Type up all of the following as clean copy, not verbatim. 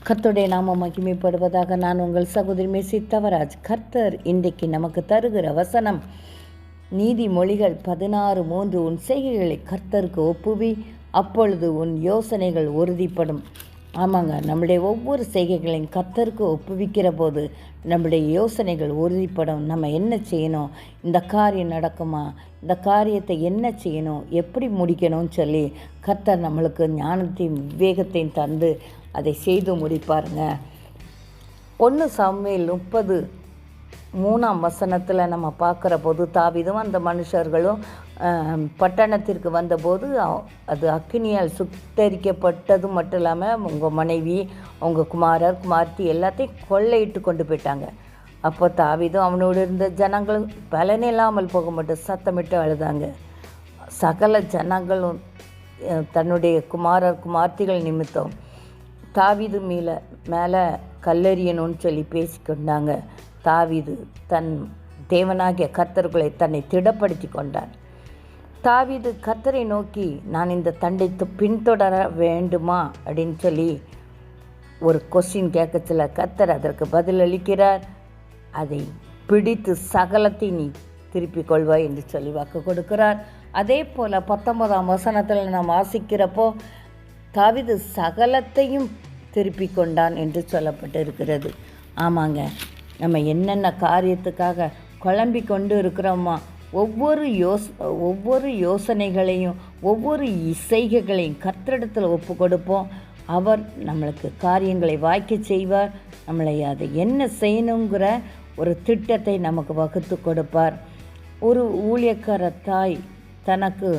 கர்த்தருடைய நாமம் மகிமைப்படுவதாக. நான் உங்கள் சகோதரி மேசி தவராஜ். கர்த்தர் இன்றைக்கு நமக்கு தருகிற வசனம் நீதிமொழிகள் 16:3. உன் செய்கைகளை கர்த்தருக்கு ஒப்புவி, அப்பொழுது உன் யோசனைகள் உறுதிப்படும். ஆமாங்க, நம்முடைய ஒவ்வொரு செய்கைகளையும் கர்த்தருக்கு ஒப்புவிக்கிற போது நம்முடைய யோசனைகள் உறுதிப்படும். நம்ம என்ன செய்யணும், இந்த காரியம் நடக்குமா, இந்த காரியத்தை என்ன செய்யணும், எப்படி முடிக்கணும்னு சொல்லி கர்த்தர் நம்மளுக்கு ஞானத்தையும் விவேகத்தையும் தந்து அதை செய்து முடிப்பாருங்க. 1 சாமுவேல் 30:3 நம்ம பார்க்குற போது தாவீதும் அந்த மனுஷர்களும் பட்டணத்திற்கு வந்தபோது அது அக்கினியால் சுட்டரிக்கப்பட்டது மட்டும் இல்லாமல் உங்கள் மனைவி, உங்கள் குமாரர் குமார்த்தி எல்லாத்தையும் கொள்ளையிட்டு கொண்டு போயிட்டாங்க. அப்போ தாவீதும் அவனோடு இருந்த ஜனங்களும் பலனில்லாமல் போக மட்டும் சத்தமிட்டு அழுதாங்க. சகல ஜனங்களும் தன்னுடைய குமாரர் குமார்த்திகள் நிமித்தம் தாவீது மேலே கல்லெறியணும்னு சொல்லி பேசிக்கொண்டாங்க. தாவீது தன் தேவனாகிய கர்த்தர்களை தன்னை திடப்படுத்தி கொண்டான். தாவீது கர்த்தரை நோக்கி, நான் இந்த தண்டை பின்தொடர வேண்டுமா அப்படின்னு சொல்லி ஒரு கொஸ்டின் கேட்கச்சில கர்த்தர் அதற்கு பதிலளிக்கிறார். அதை பிடித்து சகலத்தை நீ திருப்பிக் கொள்வாய் என்று சொல்லி வாக்கு கொடுக்கிறார். அதே போல் 19 நாம் வாசிக்கிறப்போ தாவீது சகலத்தையும் திருப்பிக் கொண்டான் என்று சொல்லப்பட்டு இருக்கிறது. ஆமாங்க, நம்ம என்னென்ன காரியத்துக்காக குழம்பி கொண்டு இருக்கிறோமா, ஒவ்வொரு யோசனைகளையும் ஒவ்வொரு செய்கைகளையும் கர்த்தரிடத்தில் ஒப்பு கொடுப்போம். அவர் நம்மளுக்கு காரியங்களை வாய்க்க செய்வார். நம்மளை அதை என்ன செய்யணுங்கிற ஒரு திட்டத்தை நமக்கு வகுத்து கொடுப்பார். ஒரு ஊழியக்கார தாய் தனக்கு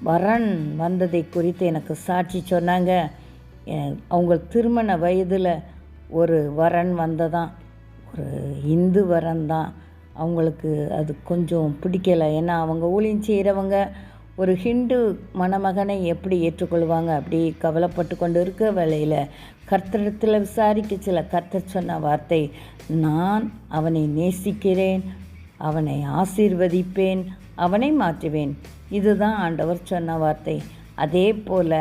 வரன் வந்ததை குறித்து எனக்கு சாட்சி சொன்னாங்க. அவங்க திருமண வயதில் ஒரு வரன் வந்ததான், ஒரு இந்து வரன் தான். அவங்களுக்கு அது கொஞ்சம் பிடிக்கலை. ஏன்னா அவங்க ஊழியம் செய்கிறவங்க ஒரு ஹிந்து மணமகனை எப்படி ஏற்றுக்கொள்வாங்க, அப்படி கவலைப்பட்டு கொண்டு இருக்க வேளையில் கர்த்தரிடத்தில் விசாரிக்க சில கர்த்தர் சொன்ன வார்த்தை, நான் அவனை நேசிக்கிறேன், அவனை ஆசீர்வதிப்பேன், அவனை மாற்றுவேன். இதுதான் ஆண்டவர் சொன்ன வார்த்தை. அதே போல்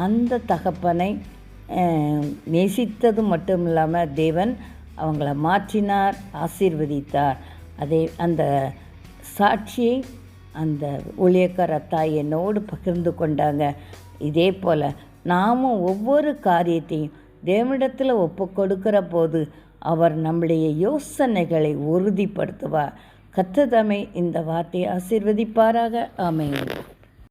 அந்த தகப்பனை நேசித்தது மட்டும் இல்லாமல் தேவன் அவங்கள மாற்றினார், ஆசீர்வதித்தார். அந்த சாட்சியை அந்த ஊழியக்கார தாய் என்னோடு பகிர்ந்து கொண்டாங்க. இதே போல் நாமும் ஒவ்வொரு காரியத்தையும் தேவனிடத்தில் ஒப்பு கொடுக்கிற போது அவர் நம்முடைய யோசனைகளை உறுதிப்படுத்துவார். கர்த்தர் தாமே இந்த வார்த்தையை ஆசீர்வதிப்பாராக. ஆமென்.